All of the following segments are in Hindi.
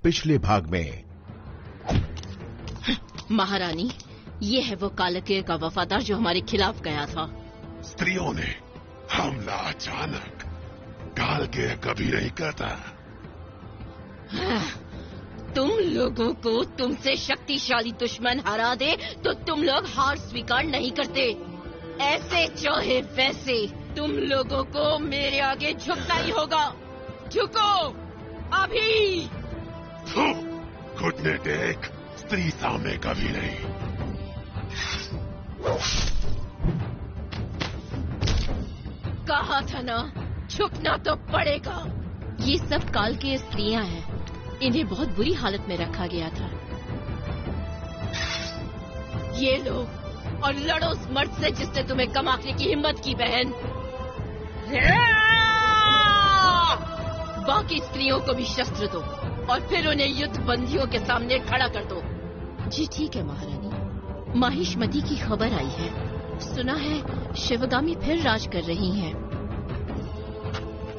पिछले भाग में। महारानी, ये है वो कालकेय का वफादार जो हमारे खिलाफ गया था। स्त्रियों ने हमला अचानक कालकेय कभी नहीं करता। तुम लोगों को तुमसे शक्तिशाली दुश्मन हरा दे तो तुम लोग हार स्वीकार नहीं करते। ऐसे चाहे वैसे तुम लोगों को मेरे आगे झुकना ही होगा। झुको अभी। घुटने टेक, स्त्री सामने कभी नहीं। कहा था ना, झुकना तो पड़ेगा। ये सब काल की स्त्रियां हैं, इन्हें बहुत बुरी हालत में रखा गया था। ये लो और लड़ो उस मर्द से जिसने तुम्हें कम आंकने की हिम्मत की बहन। बाकी स्त्रियों को भी शस्त्र दो और फिर उन्हें युद्ध बंदियों के सामने खड़ा कर दो। जी ठीक है महारानी। माहिष्मती की खबर आई है, सुना है शिवगामी फिर राज कर रही हैं।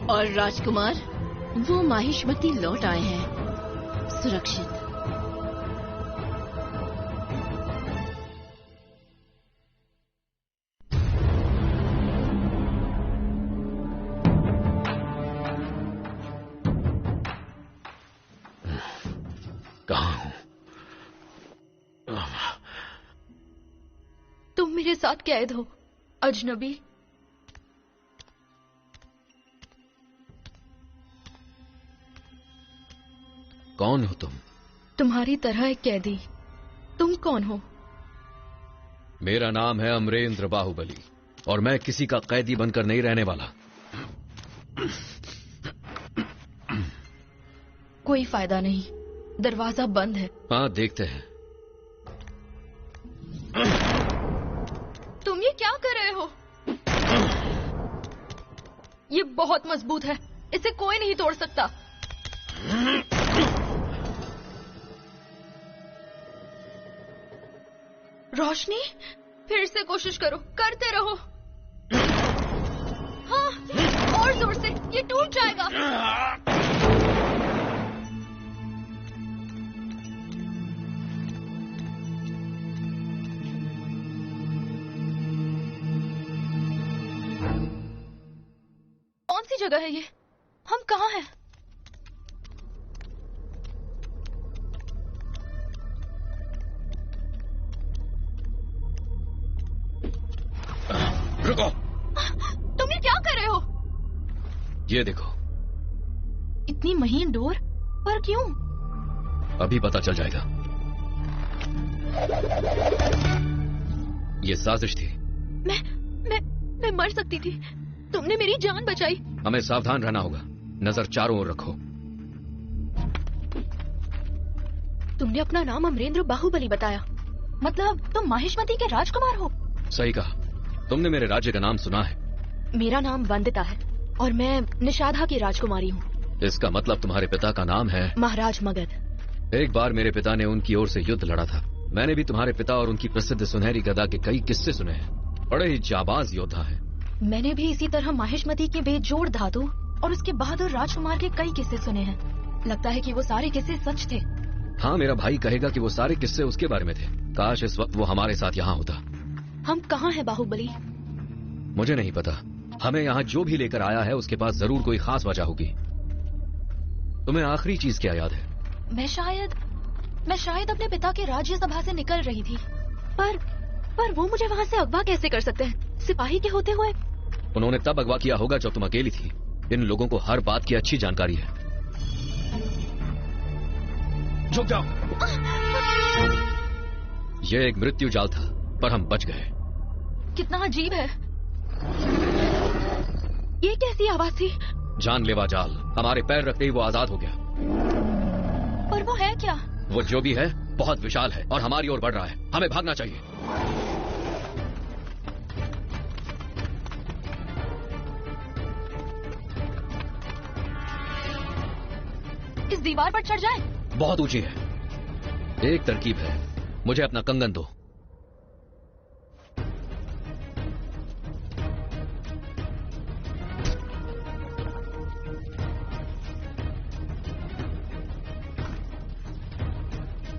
और राजकुमार वो माहिष्मती लौट आए हैं सुरक्षित। कहाँ हूँ? तुम मेरे साथ कैद हो अजनबी। कौन हो तुम? तुम्हारी तरह एक कैदी। तुम कौन हो? मेरा नाम है अमरेंद्र बाहुबली और मैं किसी का कैदी बनकर नहीं रहने वाला। कोई फायदा नहीं, दरवाजा बंद है। हाँ देखते हैं। तुम ये क्या कर रहे हो? ये बहुत मजबूत है, इसे कोई नहीं तोड़ सकता। रोशनी, फिर से कोशिश करो, करते रहो। हाँ, और जोर से, ये टूट जाएगा। कौन सी जगह है ये? हम कहाँ हैं? रुको। तुम ये क्या कर रहे हो? ये देखो। इतनी महीन डोर, पर क्यों? अभी पता चल जाएगा। ये साजिश थी। मैं मर सकती थी। तुमने मेरी जान बचाई। हमें सावधान रहना होगा, नजर चारों ओर रखो। तुमने अपना नाम अमरेंद्र बाहुबली बताया, मतलब तुम माहिष्मती के राजकुमार हो? सही कहा। तुमने मेरे राज्य का नाम सुना है? मेरा नाम वंदिता है और मैं निषादा की राजकुमारी हूँ। इसका मतलब तुम्हारे पिता का नाम है? महाराज मगध। एक बार मेरे पिता ने उनकी ओर से युद्ध लड़ा था। मैंने भी तुम्हारे पिता और उनकी प्रसिद्ध सुनहरी गदा के कई किस्से सुने हैं। बड़े ही जाबाज योद्धा हैं। मैंने भी इसी तरह माहिष्मती के बेजोड़ धातु और उसके बहादुर राजकुमार के कई किस्से सुने हैं। लगता है कि वो सारे किस्से सच थे। हाँ, मेरा भाई कहेगा कि वो सारे किस्से उसके बारे में थे। काश इस वक्त वो हमारे साथ यहाँ होता। हम कहाँ हैं बाहुबली? मुझे नहीं पता। हमें यहाँ जो भी लेकर आया है उसके पास जरूर कोई खास वजह होगी। तुम्हें आखिरी चीज क्या याद है? मैं शायद अपने पिता के राज्यसभा से निकल रही थी, पर वो मुझे वहाँ से अगवा कैसे कर सकते हैं, सिपाही के होते हुए? उन्होंने तब अगवा किया होगा जब तुम अकेली थी। इन लोगों को हर बात की अच्छी जानकारी है। झुक जाओ। यह एक मृत्यु जाल था, पर हम बच गए। कितना अजीब है। ये कैसी आवाज थी? जानलेवा जाल। हमारे पैर रखते ही वो आजाद हो गया। पर वो है क्या? वो जो भी है बहुत विशाल है और हमारी ओर बढ़ रहा है। हमें भागना चाहिए। इस दीवार पर चढ़ जाए? बहुत ऊंची है। एक तरकीब है, मुझे अपना कंगन दो।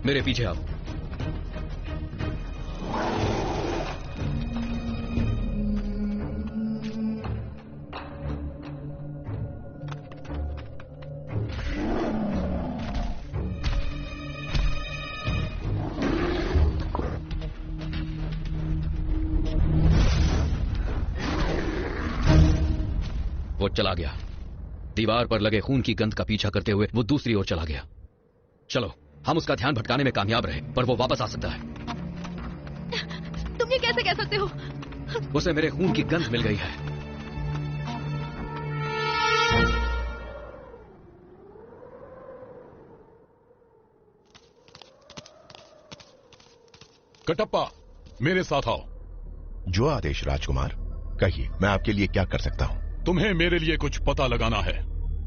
मेरे पीछे आओ। वो चला गया। दीवार पर लगे खून की गंध का पीछा करते हुए वो दूसरी ओर चला गया। चलो, हम उसका ध्यान भटकाने में कामयाब रहे, पर वो वापस आ सकता है। तुम ये कैसे कह सकते हो? उसे मेरे खून की गंध मिल गई है। कटप्पा, मेरे साथ आओ। जो आदेश राजकुमार, कहिए मैं आपके लिए क्या कर सकता हूं? तुम्हें मेरे लिए कुछ पता लगाना है।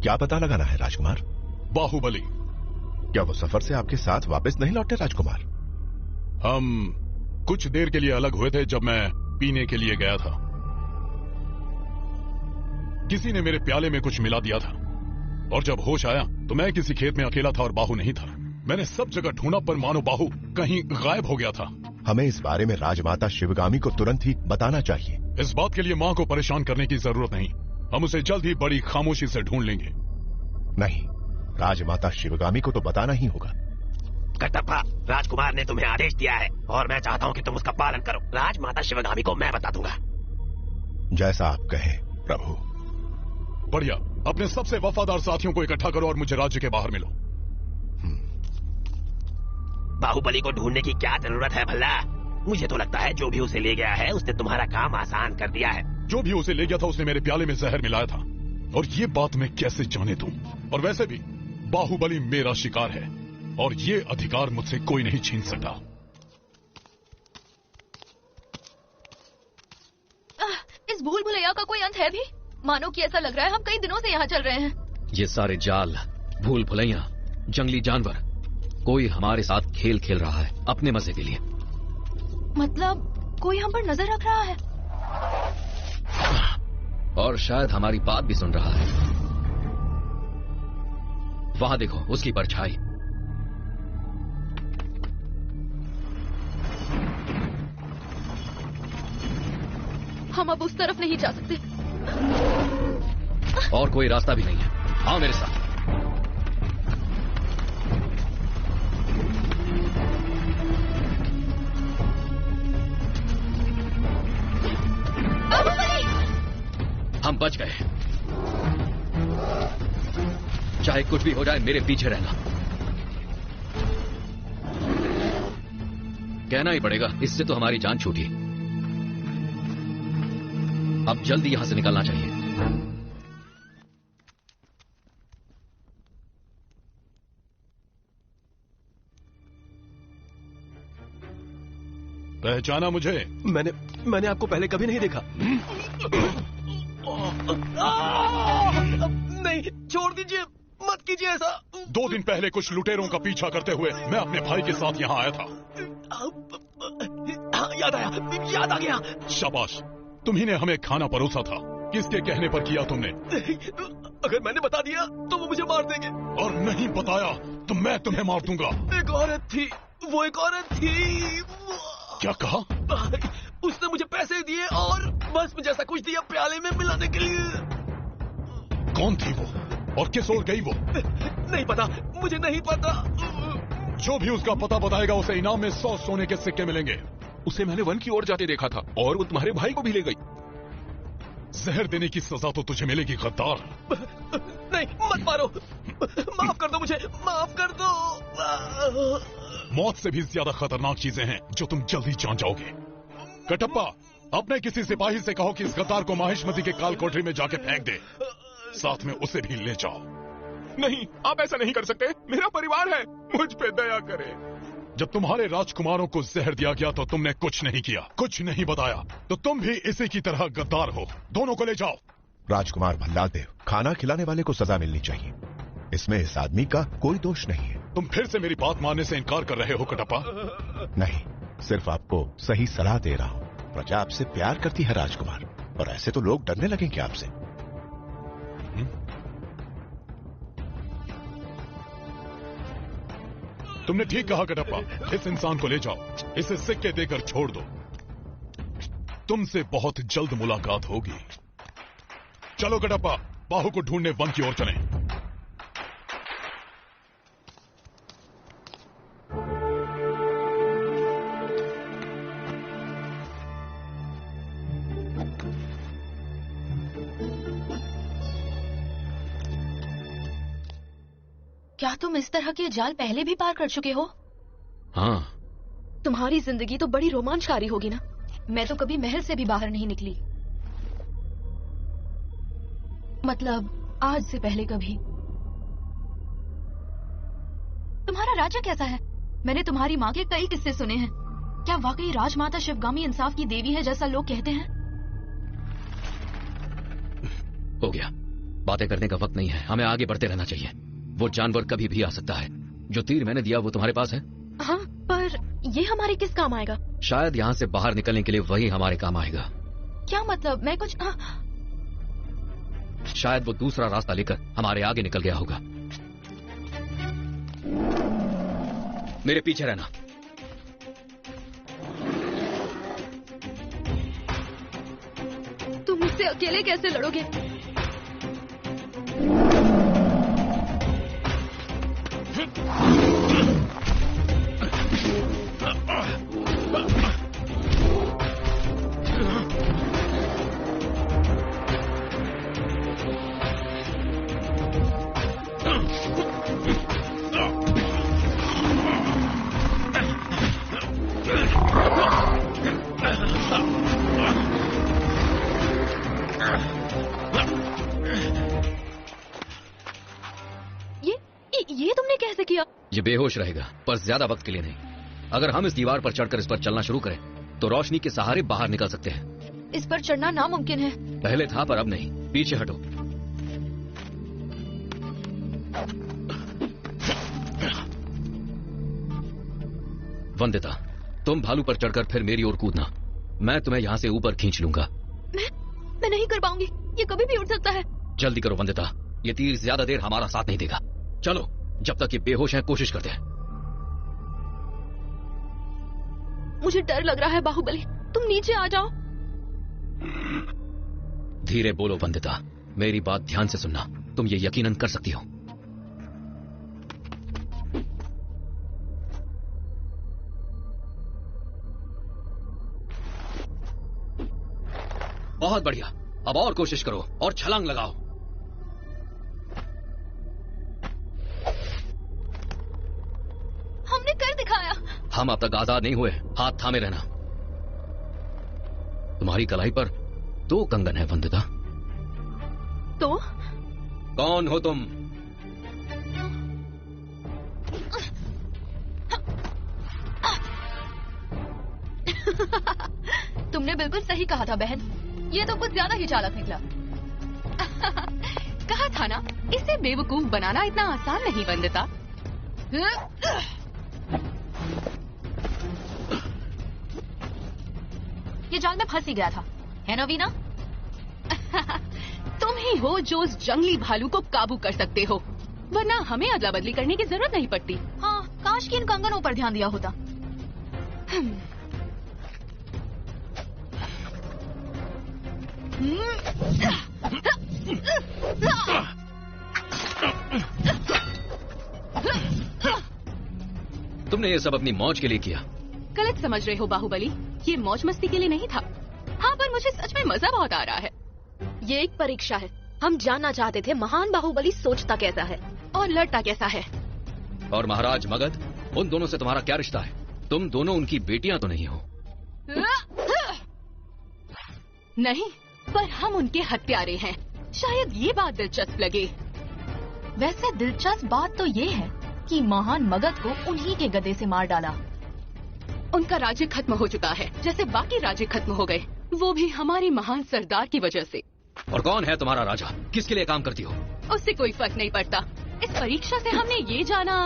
क्या पता लगाना है राजकुमार? बाहुबली। क्या वो सफर से आपके साथ वापस नहीं लौटे राजकुमार? हम कुछ देर के लिए अलग हुए थे जब मैं पीने के लिए गया था। किसी ने मेरे प्याले में कुछ मिला दिया था और जब होश आया तो मैं किसी खेत में अकेला था और बाहु नहीं था। मैंने सब जगह ढूंढा पर मानो बाहु कहीं गायब हो गया था। हमें इस बारे में राजमाता शिवगामी को तुरंत ही बताना चाहिए। इस बात के लिए मां को परेशान करने की जरूरत नहीं। हम उसे जल्द ही बड़ी खामोशी से ढूंढ लेंगे। नहीं, राजमाता शिवगामी को तो बताना ही होगा। कटप्पा, राजकुमार ने तुम्हें आदेश दिया है और मैं चाहता हूँ कि तुम उसका पालन करो। राजमाता शिवगामी को मैं बता दूंगा। जैसा आप कहें प्रभु। बढ़िया, अपने सबसे वफादार साथियों को इकट्ठा करो और मुझे राज्य के बाहर मिलो। बाहुबली को ढूंढने की क्या जरूरत है भला? मुझे तो लगता है जो भी उसे ले गया है उसने तुम्हारा काम आसान कर दिया है। जो भी उसे ले गया था उसने मेरे प्याले में जहर मिलाया था और ये बात मैं कैसे जाने दूं? और वैसे भी बाहुबली मेरा शिकार है और ये अधिकार मुझसे कोई नहीं छीन सकता। इस भूल भुलैया का कोई अंत है भी? मानो कि ऐसा लग रहा है हम कई दिनों से यहाँ चल रहे हैं। ये सारे जाल, भूल भुलैया, जंगली जानवर, कोई हमारे साथ खेल खेल रहा है अपने मजे के लिए। मतलब कोई हम पर नजर रख रहा है और शायद हमारी बात भी सुन रहा है। वहां देखो, उसकी परछाई। हम अब उस तरफ नहीं जा सकते। और कोई रास्ता भी नहीं है। आओ मेरे साथ। हम बच गए। चाहे कुछ भी हो जाए, मेरे पीछे रहना। कहना ही पड़ेगा, इससे तो हमारी जान छूटी। अब जल्दी यहां से निकलना चाहिए। पहचाना मुझे? मैंने आपको पहले कभी नहीं देखा। नहीं, छोड़ दीजिए, मत कीजिए ऐसा। 2 दिन पहले कुछ लुटेरों का पीछा करते हुए मैं अपने भाई के साथ यहाँ आया था। हाँ, याद आ गया। शाबाश, तुम्ही ने हमें खाना परोसा था। किसके कहने पर किया तुमने? अगर मैंने बता दिया तो वो मुझे मार देंगे। और नहीं बताया तो मैं तुम्हें मार दूंगा। एक औरत थी, वो एक औरत थी। क्या कहा? उसने मुझे पैसे दिए और भस्म जैसा कुछ दिया प्याले में मिलाने के लिए। कौन थी वो और किस ओर गई वो? नहीं पता, मुझे नहीं पता। जो भी उसका पता बताएगा उसे इनाम में 100 सोने के सिक्के मिलेंगे। उसे मैंने वन की ओर जाते देखा था और वो तुम्हारे भाई को भी ले गई। जहर देने की सजा तो तुझे मिलेगी गद्दार। नहीं, मत मारो, माफ कर दो मुझे, माफ कर दो। मौत से भी ज्यादा खतरनाक चीजें हैं जो तुम जल्दी जान जाओगे। कटप्पा, अपने किसी सिपाही से कहो कि इस गद्दार को माहिष्मती के काल कोठरी में जाके फेंक दे। साथ में उसे भी ले जाओ। नहीं, आप ऐसा नहीं कर सकते। मेरा परिवार है, मुझ पे दया करें। जब तुम्हारे राजकुमारों को जहर दिया गया तो तुमने कुछ नहीं किया, कुछ नहीं बताया, तो तुम भी इसी की तरह गद्दार हो। दोनों को ले जाओ। राजकुमार भल्लाल देव, खाना खिलाने वाले को सजा मिलनी चाहिए। इसमें इस आदमी का कोई दोष नहीं है। तुम फिर से मेरी बात मानने से इनकार कर रहे हो कटप्पा? नहीं, सिर्फ आपको सही सलाह दे रहा हूँ। प्रजा आपसे प्यार करती है राजकुमार, और ऐसे तो लोग डरने लगेंगे आपसे। तुमने ठीक कहा कटप्पा, इस इंसान को ले जाओ, इसे सिक्के देकर छोड़ दो। तुमसे बहुत जल्द मुलाकात होगी। चलो कटप्पा, बाहु को ढूंढने वन की ओर चलें। क्या तुम इस तरह के जाल पहले भी पार कर चुके हो? हाँ। तुम्हारी जिंदगी तो बड़ी रोमांचकारी होगी ना। मैं तो कभी महल से भी बाहर नहीं निकली, मतलब आज से पहले कभी। तुम्हारा राजा कैसा है? मैंने तुम्हारी माँ के कई किस्से सुने हैं। क्या वाकई राजमाता शिवगामी इंसाफ की देवी है जैसा लोग कहते हैं? हो गया, बातें करने का वक्त नहीं है, हमें आगे बढ़ते रहना चाहिए। वो जानवर कभी भी आ सकता है। जो तीर मैंने दिया वो तुम्हारे पास है? हाँ, पर ये हमारे किस काम आएगा? शायद यहाँ से बाहर निकलने के लिए वही हमारे काम आएगा। क्या मतलब? मैं कुछ शायद वो दूसरा रास्ता लेकर हमारे आगे निकल गया होगा। मेरे पीछे रहना। तुम मुझसे अकेले कैसे लड़ोगे? ये तुमने कैसे किया? ये बेहोश रहेगा, पर ज्यादा वक्त के लिए नहीं। अगर हम इस दीवार पर चढ़कर इस पर चलना शुरू करें तो रोशनी के सहारे बाहर निकल सकते हैं। इस पर चढ़ना नामुमकिन है। पहले था पर अब नहीं। पीछे हटो। वंदिता, तुम भालू पर चढ़कर फिर मेरी ओर कूदना। मैं तुम्हें यहाँ से ऊपर खींच लूंगा। मैं नहीं कर पाऊंगी, ये कभी भी उठ सकता है। जल्दी करो वंदिता, ये तीर ज्यादा देर हमारा साथ नहीं देगा। चलो, जब तक ये बेहोश हैं कोशिश करते हैं। मुझे डर लग रहा है बाहुबली, तुम नीचे आ जाओ। धीरे बोलो वंदिता, मेरी बात ध्यान से सुनना। तुम ये यकीनन कर सकती हो। बहुत बढ़िया, अब और कोशिश करो और छलांग लगाओ। हमने कर दिखाया। हम अब तक आजाद नहीं हुए, हाथ थामे रहना। तुम्हारी कलाई पर 2 कंगन है वंदिता। तो कौन हो तुम? तुमने बिल्कुल सही कहा था बहन, ये तो कुछ ज्यादा ही चालाक निकला। कहा था ना, इसे बेवकूफ बनाना इतना आसान नहीं वंदिता। ये जाल में फंस ही गया था, है ना वीना? तुम ही हो जो उस जंगली भालू को काबू कर सकते हो, वरना हमें अदला बदली करने की जरूरत नहीं पड़ती। हाँ, काश की इन कंगनों पर ध्यान दिया होता। तुमने ये सब अपनी मौज के लिए किया। गलत समझ रहे हो बाहुबली, ये मौज मस्ती के लिए नहीं था। हाँ, पर मुझे सच में मजा बहुत आ रहा है। ये एक परीक्षा है। हम जानना चाहते थे महान बाहुबली सोचता कैसा है और लड़ता कैसा है। और महाराज मगध, उन दोनों से तुम्हारा क्या रिश्ता है? तुम दोनों उनकी बेटियां तो नहीं हो? नहीं, पर हम उनके हत्यारे हैं। शायद ये बात दिलचस्प लगे। वैसे दिलचस्प बात तो ये है कि महान मगध को उन्हीं के गदे से मार डाला। उनका राज्य खत्म हो चुका है, जैसे बाकी राज्य खत्म हो गए, वो भी हमारे महान सरदार की वजह से। और कौन है तुम्हारा राजा? किसके लिए काम करती हो? उससे कोई फर्क नहीं पड़ता। इस परीक्षा से हमने ये जाना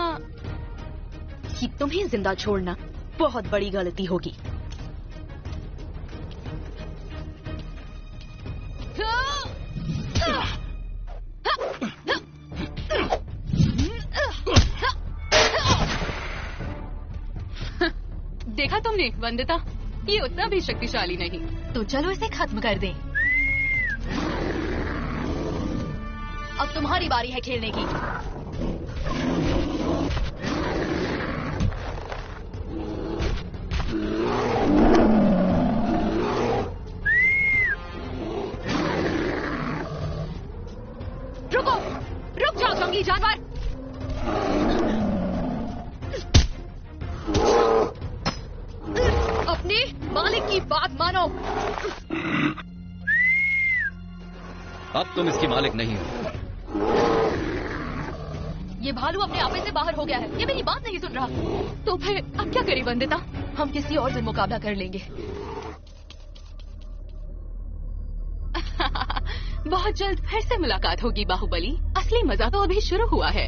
कि तुम्हें जिंदा छोड़ना बहुत बड़ी गलती होगी। देखा तुमने वंदिता, ये उतना भी शक्तिशाली नहीं। तो चलो इसे खत्म कर दें। अब तुम्हारी बारी है खेलने की। रुको, रुक जाओ जंगली जानवर। अपने मालिक की बात मानो। अब तुम इसकी मालिक नहीं हो। ये भालू अपने आपे से बाहर हो गया है, ये मेरी बात नहीं सुन रहा। तो फिर अब क्या करें वंदिता? हम किसी और दिन मुकाबला कर लेंगे। बहुत जल्द फिर से मुलाकात होगी बाहुबली। असली मजा तो अभी शुरू हुआ है।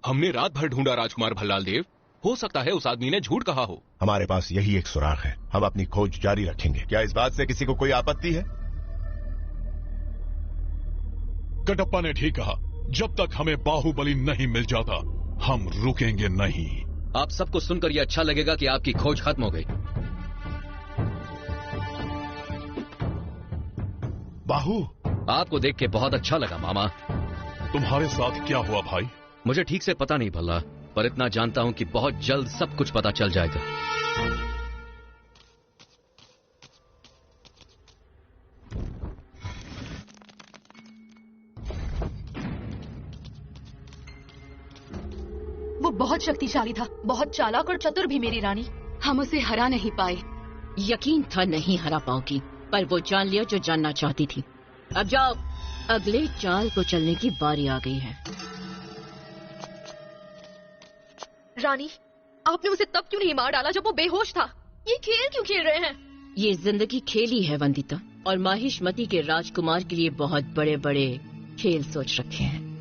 हमने रात भर ढूंढा राजकुमार भल्लाल देव। हो सकता है उस आदमी ने झूठ कहा हो। हमारे पास यही एक सुराग है, हम अपनी खोज जारी रखेंगे। क्या इस बात से किसी को कोई आपत्ति है? कटप्पा ने ठीक कहा, जब तक हमें बाहुबली नहीं मिल जाता हम रुकेंगे नहीं। आप सबको सुनकर यह अच्छा लगेगा कि आपकी खोज खत्म हो गई। बाहु, आपको देख के बहुत अच्छा लगा मामा। तुम्हारे साथ क्या हुआ भाई? मुझे ठीक से पता नहीं भल्ला, पर इतना जानता हूं कि बहुत जल्द सब कुछ पता चल जाएगा। वो बहुत शक्तिशाली था, बहुत चालाक और चतुर भी मेरी रानी। हम उसे हरा नहीं पाए। यकीन था नहीं हरा पाओगी, पर वो जान लिया जो जानना चाहती थी। अब जाओ, अगले चाल को चलने की बारी आ गई है। रानी, आपने उसे तब क्यों नहीं मार डाला जब वो बेहोश था? ये खेल क्यों खेल रहे हैं? ये जिंदगी खेली है वंदिता, और माहिष्मती के राजकुमार के लिए बहुत बड़े बड़े खेल सोच रखे हैं।